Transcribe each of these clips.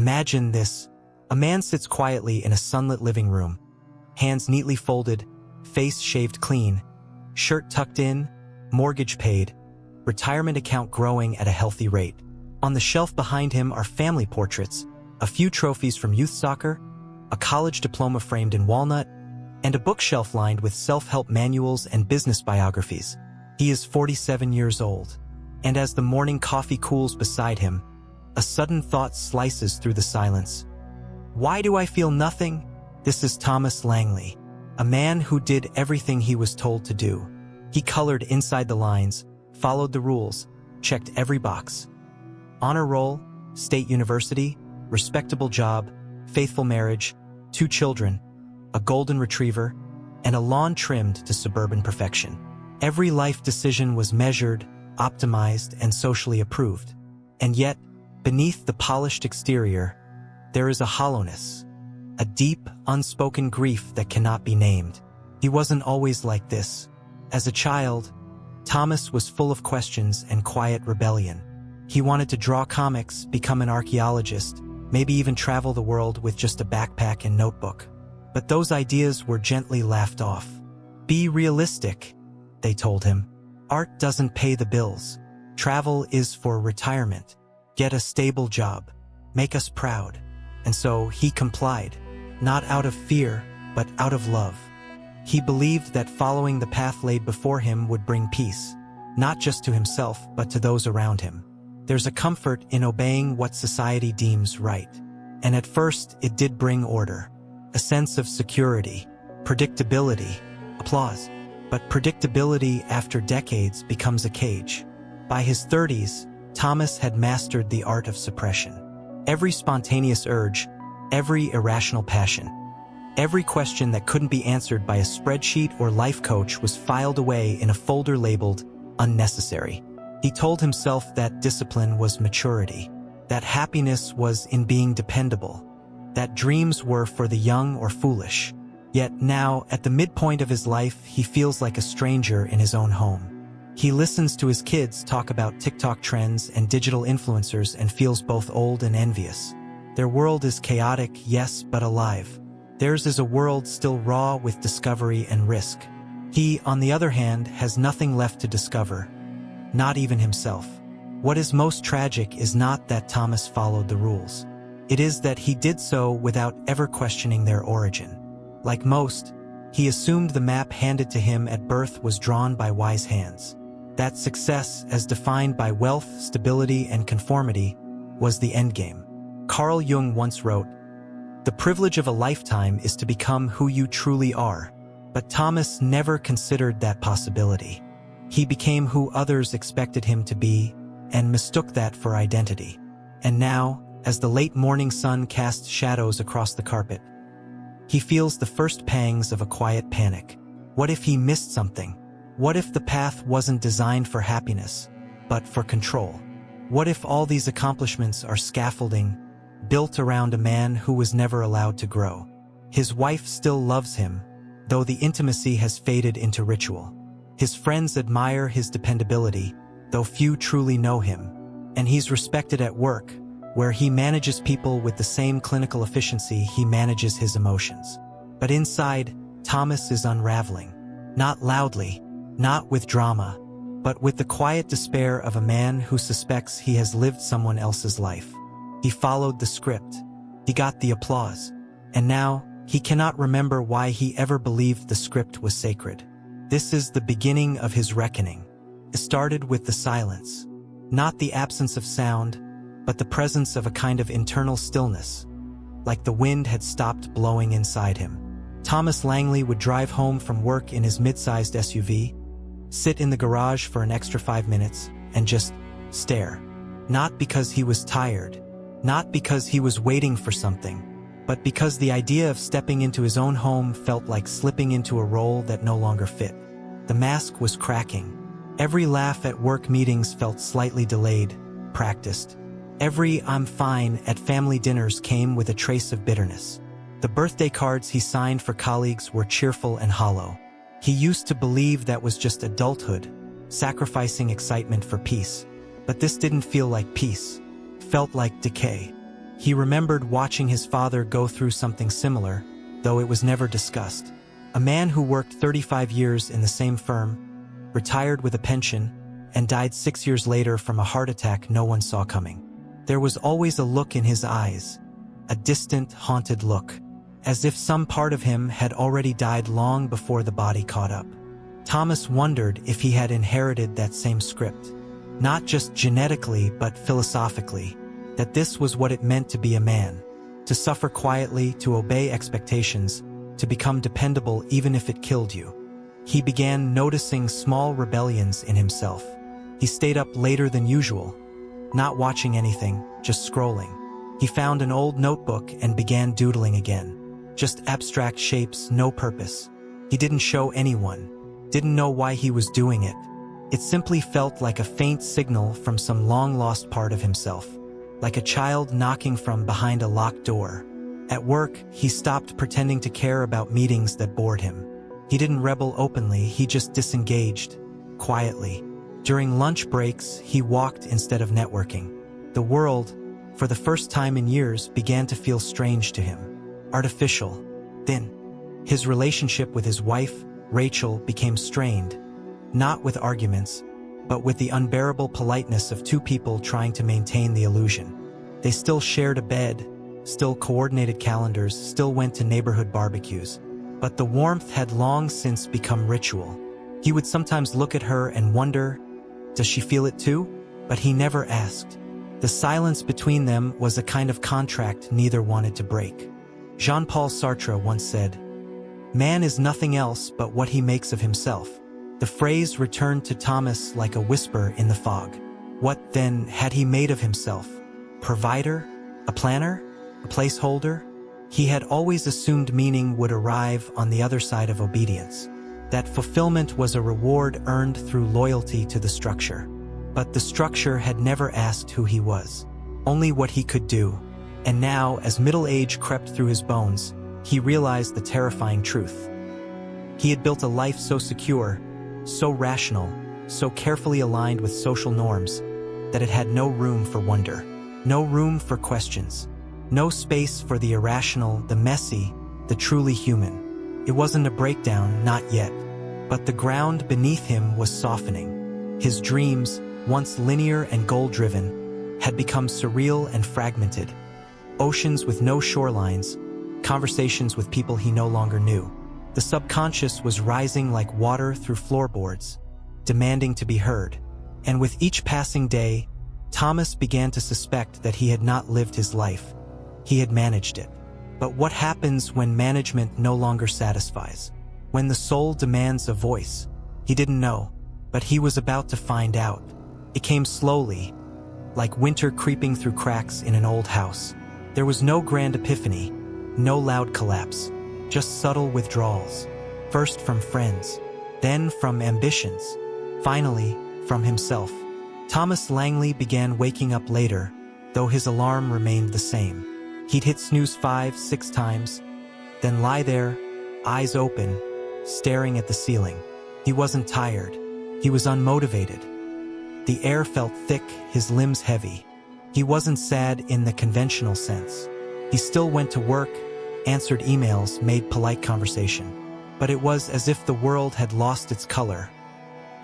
Imagine this. A man sits quietly in a sunlit living room, hands neatly folded, face shaved clean, shirt tucked in, mortgage paid, retirement account growing at a healthy rate. On the shelf behind him are family portraits, a few trophies from youth soccer, a college diploma framed in walnut, and a bookshelf lined with self-help manuals and business biographies. He is 47 years old, and as the morning coffee cools beside him, a sudden thought slices through the silence. Why do I feel nothing? This is Thomas Langley, a man who did everything he was told to do. He colored inside the lines, followed the rules, checked every box. Honor roll, state university, respectable job, faithful marriage, 2 children, a golden retriever, and a lawn trimmed to suburban perfection. Every life decision was measured, optimized, and socially approved. And yet, beneath the polished exterior, there is a hollowness, a deep, unspoken grief that cannot be named. He wasn't always like this. As a child, Thomas was full of questions and quiet rebellion. He wanted to draw comics, become an archaeologist, maybe even travel the world with just a backpack and notebook. But those ideas were gently laughed off. Be realistic, they told him. Art doesn't pay the bills. Travel is for retirement. Get a stable job. Make us proud. And so he complied, not out of fear, but out of love. He believed that following the path laid before him would bring peace, not just to himself, but to those around him. There's a comfort in obeying what society deems right. And at first, it did bring order, a sense of security, predictability, applause. But predictability after decades becomes a cage. By his 30s, Thomas had mastered the art of suppression. Every spontaneous urge, every irrational passion, every question that couldn't be answered by a spreadsheet or life coach was filed away in a folder labeled unnecessary. He told himself that discipline was maturity, that happiness was in being dependable, that dreams were for the young or foolish. Yet now, at the midpoint of his life, he feels like a stranger in his own home. He listens to his kids talk about TikTok trends and digital influencers and feels both old and envious. Their world is chaotic, yes, but alive. Theirs is a world still raw with discovery and risk. He, on the other hand, has nothing left to discover, not even himself. What is most tragic is not that Thomas followed the rules. It is that he did so without ever questioning their origin. Like most, he assumed the map handed to him at birth was drawn by wise hands. That success, as defined by wealth, stability, and conformity, was the endgame. Carl Jung once wrote, "The privilege of a lifetime is to become who you truly are." But Thomas never considered that possibility. He became who others expected him to be, and mistook that for identity. And now, as the late morning sun casts shadows across the carpet, he feels the first pangs of a quiet panic. What if he missed something? What if the path wasn't designed for happiness, but for control? What if all these accomplishments are scaffolding, built around a man who was never allowed to grow? His wife still loves him, though the intimacy has faded into ritual. His friends admire his dependability, though few truly know him. And he's respected at work, where he manages people with the same clinical efficiency he manages his emotions. But inside, Thomas is unraveling. Not loudly, not with drama, but with the quiet despair of a man who suspects he has lived someone else's life. He followed the script. He got the applause. And now, he cannot remember why he ever believed the script was sacred. This is the beginning of his reckoning. It started with the silence. Not the absence of sound, but the presence of a kind of internal stillness, like the wind had stopped blowing inside him. Thomas Langley would drive home from work in his mid-sized SUV, sit in the garage for an extra 5 minutes, and just stare. Not because he was tired, not because he was waiting for something, but because the idea of stepping into his own home felt like slipping into a role that no longer fit. The mask was cracking. Every laugh at work meetings felt slightly delayed, practiced. Every "I'm fine" at family dinners came with a trace of bitterness. The birthday cards he signed for colleagues were cheerful and hollow. He used to believe that was just adulthood, sacrificing excitement for peace. But this didn't feel like peace. It felt like decay. He remembered watching his father go through something similar, though it was never discussed. A man who worked 35 years in the same firm, retired with a pension, and died 6 years later from a heart attack no one saw coming. There was always a look in his eyes, a distant, haunted look, as if some part of him had already died long before the body caught up. Thomas wondered if he had inherited that same script, not just genetically but philosophically, that this was what it meant to be a man, to suffer quietly, to obey expectations, to become dependable even if it killed you. He began noticing small rebellions in himself. He stayed up later than usual, not watching anything, just scrolling. He found an old notebook and began doodling again. Just abstract shapes, no purpose. He didn't show anyone, didn't know why he was doing it. It simply felt like a faint signal from some long-lost part of himself, like a child knocking from behind a locked door. At work, he stopped pretending to care about meetings that bored him. He didn't rebel openly, he just disengaged, quietly. During lunch breaks, he walked instead of networking. The world, for the first time in years, began to feel strange to him. Artificial, thin. His relationship with his wife, Rachel, became strained, not with arguments, but with the unbearable politeness of two people trying to maintain the illusion. They still shared a bed, still coordinated calendars, still went to neighborhood barbecues. But the warmth had long since become ritual. He would sometimes look at her and wonder, does she feel it too? But he never asked. The silence between them was a kind of contract neither wanted to break. Jean-Paul Sartre once said, "Man is nothing else but what he makes of himself." The phrase returned to Thomas like a whisper in the fog. What, then, had he made of himself? Provider? A planner? A placeholder? He had always assumed meaning would arrive on the other side of obedience, that fulfillment was a reward earned through loyalty to the structure. But the structure had never asked who he was, only what he could do. And now, as middle age crept through his bones, he realized the terrifying truth. He had built a life so secure, so rational, so carefully aligned with social norms, that it had no room for wonder, no room for questions, no space for the irrational, the messy, the truly human. It wasn't a breakdown, not yet, but the ground beneath him was softening. His dreams, once linear and goal-driven, had become surreal and fragmented. Oceans with no shorelines, conversations with people he no longer knew. The subconscious was rising like water through floorboards, demanding to be heard. And with each passing day, Thomas began to suspect that he had not lived his life. He had managed it. But what happens when management no longer satisfies? When the soul demands a voice? He didn't know, but he was about to find out. It came slowly, like winter creeping through cracks in an old house. There was no grand epiphany, no loud collapse, just subtle withdrawals. First from friends, then from ambitions, finally from himself. Thomas Langley began waking up later, though his alarm remained the same. He'd hit snooze 5-6 times, then lie there, eyes open, staring at the ceiling. He wasn't tired. He was unmotivated. The air felt thick, his limbs heavy. He wasn't sad in the conventional sense. He still went to work, answered emails, made polite conversation. But it was as if the world had lost its color,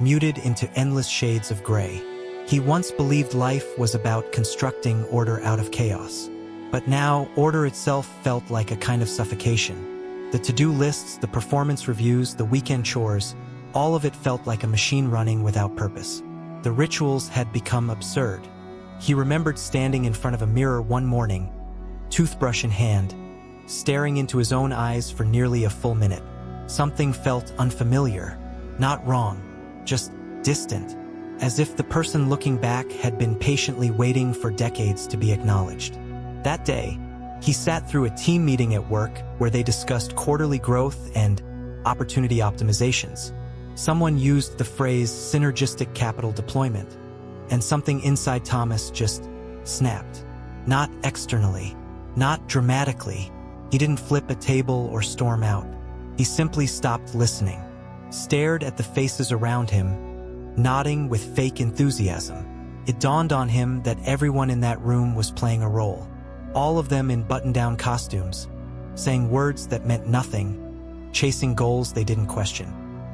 muted into endless shades of gray. He once believed life was about constructing order out of chaos. But now, order itself felt like a kind of suffocation. The to-do lists, the performance reviews, the weekend chores, all of it felt like a machine running without purpose. The rituals had become absurd. He remembered standing in front of a mirror one morning, toothbrush in hand, staring into his own eyes for nearly a full minute. Something felt unfamiliar, not wrong, just distant, as if the person looking back had been patiently waiting for decades to be acknowledged. That day, he sat through a team meeting at work where they discussed quarterly growth and opportunity optimizations. Someone used the phrase synergistic capital deployment, and something inside Thomas just snapped. Not externally, not dramatically. He didn't flip a table or storm out. He simply stopped listening, stared at the faces around him, nodding with fake enthusiasm. It dawned on him that everyone in that room was playing a role. all of them in button-down costumes, saying words that meant nothing, chasing goals they didn't question.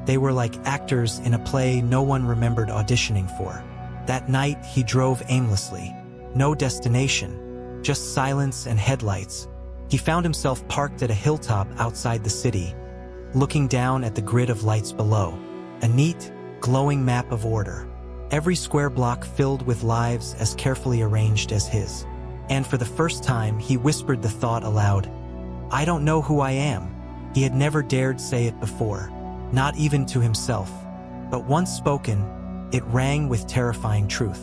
They were like actors in a play no one remembered auditioning for. That night, he drove aimlessly. No destination, just silence and headlights. He found himself parked at a hilltop outside the city, looking down at the grid of lights below. A neat, glowing map of order. Every square block filled with lives as carefully arranged as his. And for the first time, he whispered the thought aloud. I don't know who I am. He had never dared say it before, not even to himself. But once spoken, it rang with terrifying truth.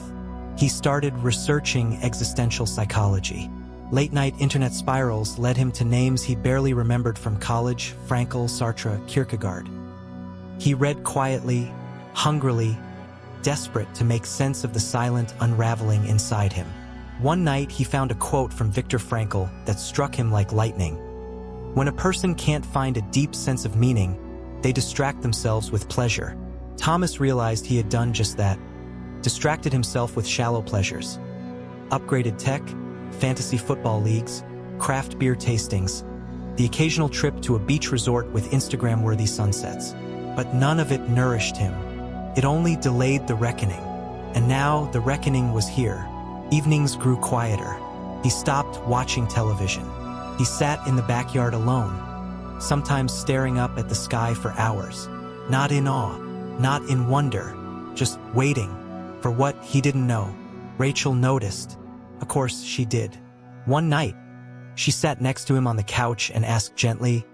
He started researching existential psychology. Late-night internet spirals led him to names he barely remembered from college: Frankl, Sartre, Kierkegaard. He read quietly, hungrily, desperate to make sense of the silent unraveling inside him. One night, he found a quote from Viktor Frankl that struck him like lightning. When a person can't find a deep sense of meaning, they distract themselves with pleasure. Thomas realized he had done just that, distracted himself with shallow pleasures. Upgraded tech, fantasy football leagues, craft beer tastings, the occasional trip to a beach resort with Instagram-worthy sunsets. But none of it nourished him. It only delayed the reckoning. And now the reckoning was here. Evenings grew quieter. He stopped watching television. He sat in the backyard alone, sometimes staring up at the sky for hours. Not in awe, not in wonder, just waiting for what he didn't know. Rachel noticed. Of course, she did. One night, she sat next to him on the couch and asked gently,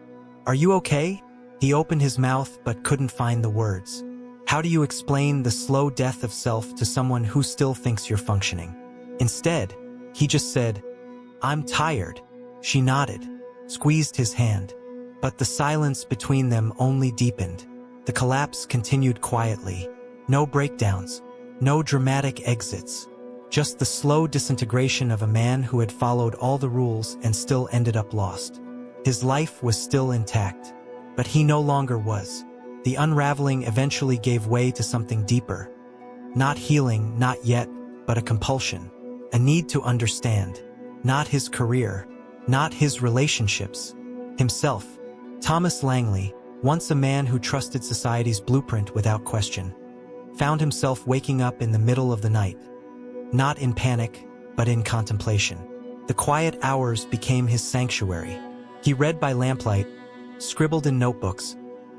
"Are you okay?" He opened his mouth but couldn't find the words. How do you explain the slow death of self to someone who still thinks you're functioning? Instead, he just said, "I'm tired." She nodded, squeezed his hand. But the silence between them only deepened. The collapse continued quietly. No breakdowns, no dramatic exits. Just the slow disintegration of a man who had followed all the rules and still ended up lost. His life was still intact, but he no longer was. The unraveling eventually gave way to something deeper. Not healing, not yet, but a compulsion. A need to understand. Not his career, not his relationships. Himself. Thomas Langley, once a man who trusted society's blueprint without question, found himself waking up in the middle of the night. Not in panic, but in contemplation. The quiet hours became his sanctuary. He read by lamplight, scribbled in notebooks,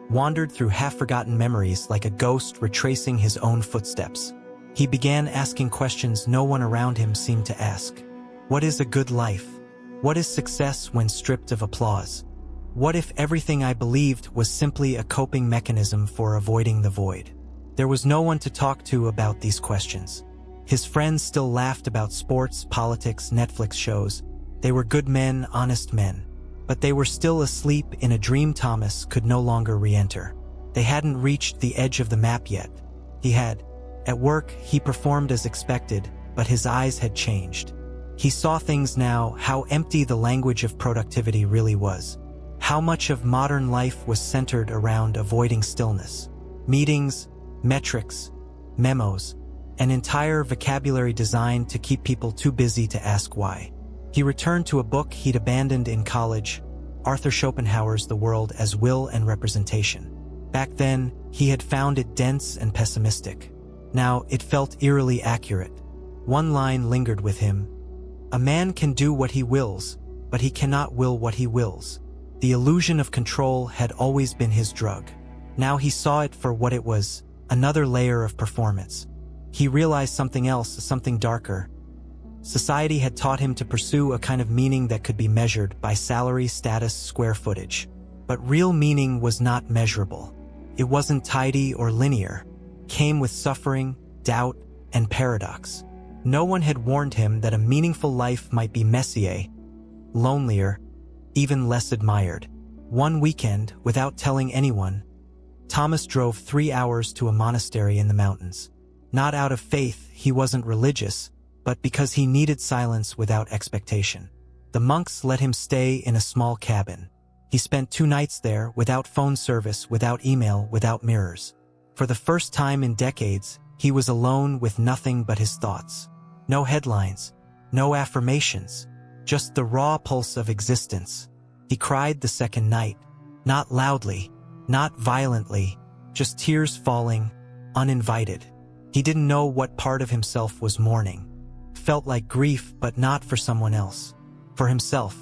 wandered through half-forgotten memories like a ghost retracing his own footsteps. He began asking questions no one around him seemed to ask. What is a good life? What is success when stripped of applause? What if everything I believed was simply a coping mechanism for avoiding the void? There was no one to talk to about these questions. His friends still laughed about sports, politics, Netflix shows. They were good men, honest men. But they were still asleep in a dream Thomas could no longer re-enter. They hadn't reached the edge of the map yet. He had. At work, he performed as expected, but his eyes had changed. He saw things now, how empty the language of productivity really was. How much of modern life was centered around avoiding stillness. Meetings, metrics, memos, an entire vocabulary designed to keep people too busy to ask why. He returned to a book he'd abandoned in college, Arthur Schopenhauer's The World as Will and Representation. Back then, he had found it dense and pessimistic. Now, it felt eerily accurate. One line lingered with him. A man can do what he wills, but he cannot will what he wills. The illusion of control had always been his drug. Now he saw it for what it was, another layer of performance. He realized something else, something darker. Society had taught him to pursue a kind of meaning that could be measured by salary, status, square footage. But real meaning was not measurable. It wasn't tidy or linear. It came with suffering, doubt, and paradox. No one had warned him that a meaningful life might be messier, lonelier, even less admired. One weekend, without telling anyone, Thomas drove 3 hours to a monastery in the mountains. Not out of faith, he wasn't religious, but because he needed silence without expectation. The monks let him stay in a small cabin. He spent 2 nights there, without phone service, without email, without mirrors. For the first time in decades, he was alone with nothing but his thoughts. No headlines, no affirmations, just the raw pulse of existence. He cried the second night, not loudly, not violently, just tears falling, uninvited. He didn't know what part of himself was mourning. Felt like grief, but not for someone else. For himself.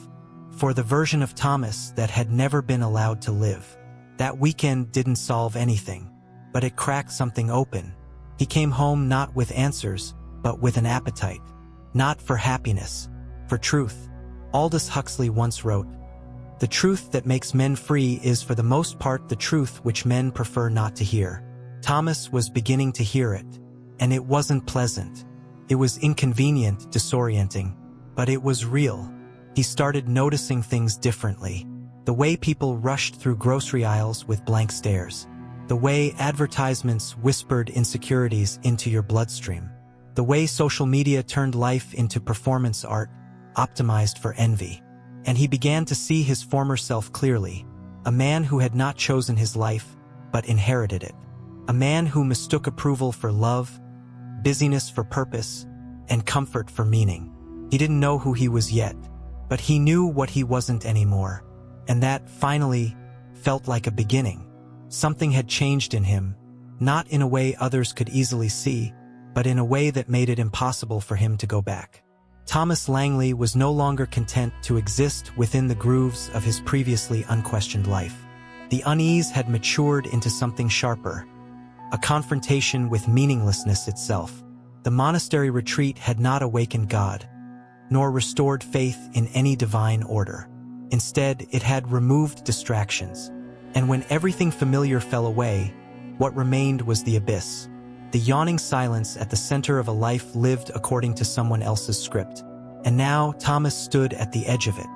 For the version of Thomas that had never been allowed to live. That weekend didn't solve anything, but it cracked something open. He came home not with answers, but with an appetite. Not for happiness, for truth. Aldous Huxley once wrote, "The truth that makes men free is for the most part the truth which men prefer not to hear." Thomas was beginning to hear it, and it wasn't pleasant. It was inconvenient, disorienting, but it was real. He started noticing things differently. The way people rushed through grocery aisles with blank stares. The way advertisements whispered insecurities into your bloodstream. The way social media turned life into performance art, optimized for envy. And he began to see his former self clearly. A man who had not chosen his life, but inherited it. A man who mistook approval for love, busyness for purpose, and comfort for meaning. He didn't know who he was yet, but he knew what he wasn't anymore. And that, finally, felt like a beginning. Something had changed in him, not in a way others could easily see, but in a way that made it impossible for him to go back. Thomas Langley was no longer content to exist within the grooves of his previously unquestioned life. The unease had matured into something sharper, a confrontation with meaninglessness itself. The monastery retreat had not awakened God, nor restored faith in any divine order. Instead, it had removed distractions. And when everything familiar fell away, what remained was the abyss. The yawning silence at the center of a life lived according to someone else's script. And now Thomas stood at the edge of it.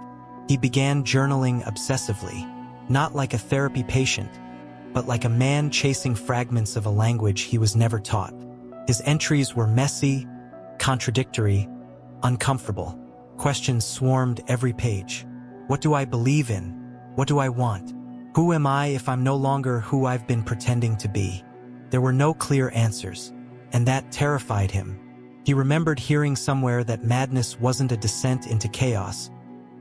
He began journaling obsessively, not like a therapy patient, but like a man chasing fragments of a language he was never taught. His entries were messy, contradictory, uncomfortable. Questions swarmed every page. What do I believe in? What do I want? Who am I if I'm no longer who I've been pretending to be? There were no clear answers, and that terrified him. He remembered hearing somewhere that madness wasn't a descent into chaos,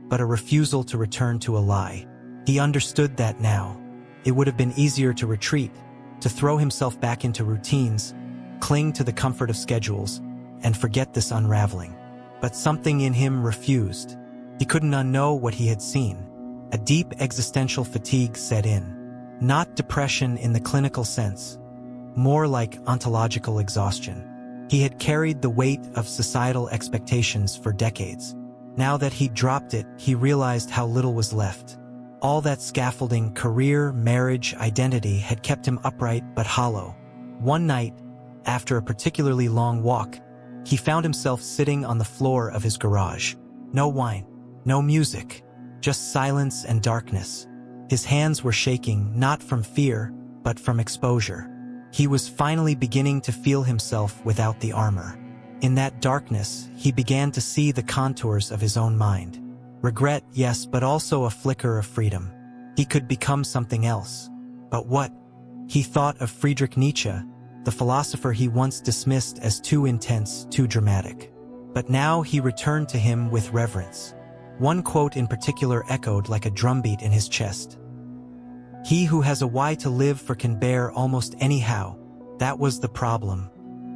but a refusal to return to a lie. He understood that now. It would have been easier to retreat, to throw himself back into routines, cling to the comfort of schedules, and forget this unraveling. But something in him refused. He couldn't unknow what he had seen. A deep existential fatigue set in. Not depression in the clinical sense, more like ontological exhaustion. He had carried the weight of societal expectations for decades. Now that he'd dropped it, he realized how little was left. All that scaffolding, career, marriage, identity had kept him upright but hollow. One night, after a particularly long walk, he found himself sitting on the floor of his garage. No wine, no music, just silence and darkness. His hands were shaking, not from fear, but from exposure. He was finally beginning to feel himself without the armor. In that darkness, he began to see the contours of his own mind. Regret, yes, but also a flicker of freedom. He could become something else. But what? He thought of Friedrich Nietzsche, the philosopher he once dismissed as too intense, too dramatic. But now he returned to him with reverence. One quote in particular echoed like a drumbeat in his chest. "He who has a why to live for can bear almost any how." That was the problem.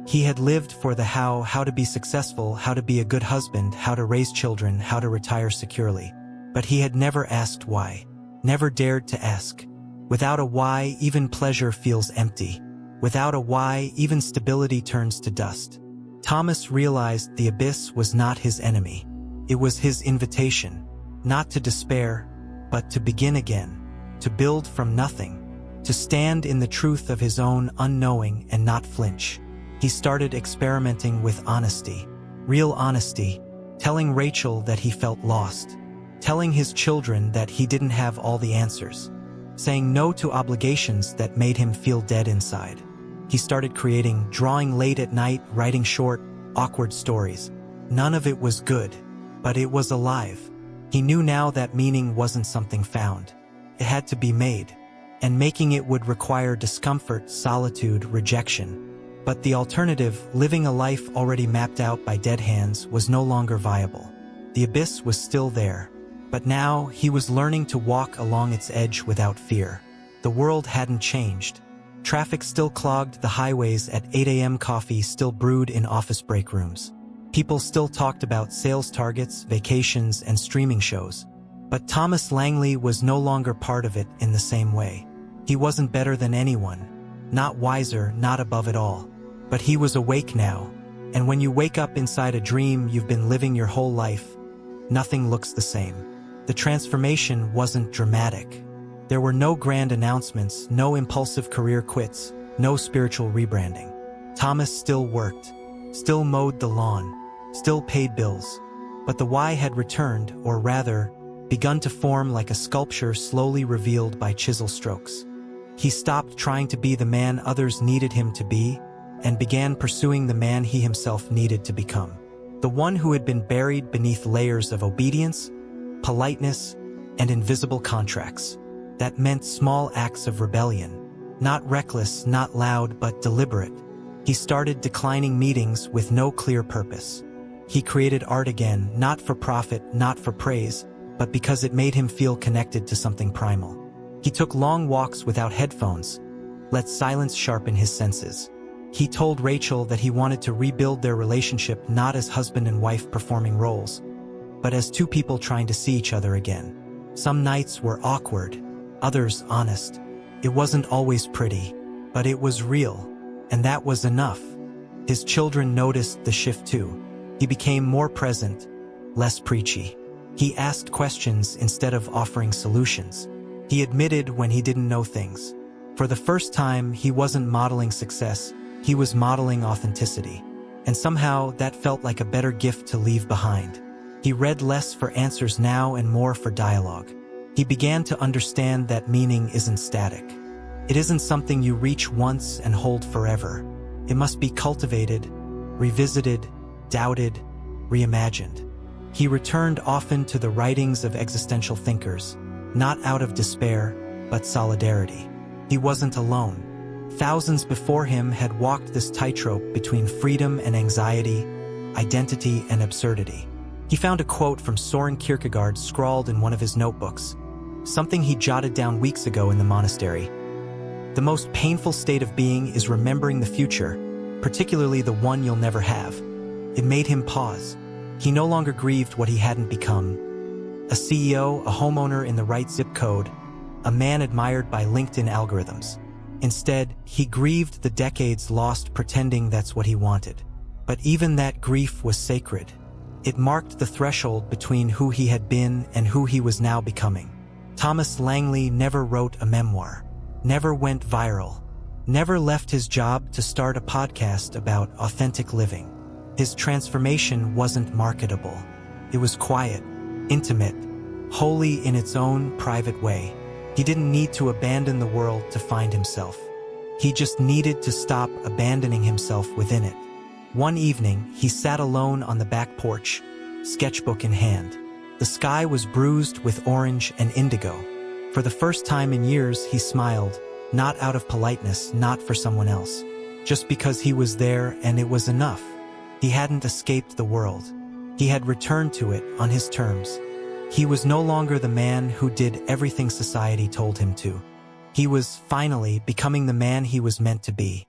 He had lived for the how to be successful, how to be a good husband, how to raise children, how to retire securely. But he had never asked why, never dared to ask. Without a why, even pleasure feels empty. Without a why, even stability turns to dust. Thomas realized the abyss was not his enemy. It was his invitation, not to despair, but to begin again, to build from nothing, to stand in the truth of his own unknowing and not flinch. He started experimenting with honesty, real honesty, telling Rachel that he felt lost, telling his children that he didn't have all the answers, saying no to obligations that made him feel dead inside. He started creating, drawing late at night, writing short, awkward stories. None of it was good, but it was alive. He knew now that meaning wasn't something found. It had to be made, and making it would require discomfort, solitude, rejection. But the alternative, living a life already mapped out by dead hands, was no longer viable. The abyss was still there. But now, he was learning to walk along its edge without fear. The world hadn't changed. Traffic still clogged the highways at 8 a.m. Coffee still brewed in office break rooms. People still talked about sales targets, vacations, and streaming shows. But Thomas Langley was no longer part of it in the same way. He wasn't better than anyone. Not wiser, not above it all. But he was awake now. And when you wake up inside a dream you've been living your whole life, nothing looks the same. The transformation wasn't dramatic. There were no grand announcements, no impulsive career quits, no spiritual rebranding. Thomas still worked, still mowed the lawn, still paid bills. But the why had returned, or rather, begun to form like a sculpture slowly revealed by chisel strokes. He stopped trying to be the man others needed him to be, and began pursuing the man he himself needed to become. The one who had been buried beneath layers of obedience, politeness, and invisible contracts. That meant small acts of rebellion. Not reckless, not loud, but deliberate. He started declining meetings with no clear purpose. He created art again, not for profit, not for praise, but because it made him feel connected to something primal. He took long walks without headphones, let silence sharpen his senses. He told Rachel that he wanted to rebuild their relationship not as husband and wife performing roles, but as two people trying to see each other again. Some nights were awkward, others honest. It wasn't always pretty, but it was real, and that was enough. His children noticed the shift too. He became more present, less preachy. He asked questions instead of offering solutions. He admitted when he didn't know things. For the first time, he wasn't modeling success, he was modeling authenticity. And somehow, that felt like a better gift to leave behind. He read less for answers now and more for dialogue. He began to understand that meaning isn't static. It isn't something you reach once and hold forever. It must be cultivated, revisited, doubted, reimagined. He returned often to the writings of existential thinkers, not out of despair, but solidarity. He wasn't alone. Thousands before him had walked this tightrope between freedom and anxiety, identity and absurdity. He found a quote from Soren Kierkegaard scrawled in one of his notebooks, something he jotted down weeks ago in the monastery. The most painful state of being is remembering the future, particularly the one you'll never have. It made him pause. He no longer grieved what he hadn't become. A CEO, a homeowner in the right zip code, a man admired by LinkedIn algorithms. Instead, he grieved the decades lost pretending that's what he wanted. But even that grief was sacred. It marked the threshold between who he had been and who he was now becoming. Thomas Langley never wrote a memoir, never went viral, never left his job to start a podcast about authentic living. His transformation wasn't marketable. It was quiet, intimate, holy in its own private way. He didn't need to abandon the world to find himself. He just needed to stop abandoning himself within it. One evening, he sat alone on the back porch, sketchbook in hand. The sky was bruised with orange and indigo. For the first time in years, he smiled, not out of politeness, not for someone else, just because he was there and it was enough. He hadn't escaped the world. He had returned to it on his terms. He was no longer the man who did everything society told him to. He was finally becoming the man he was meant to be.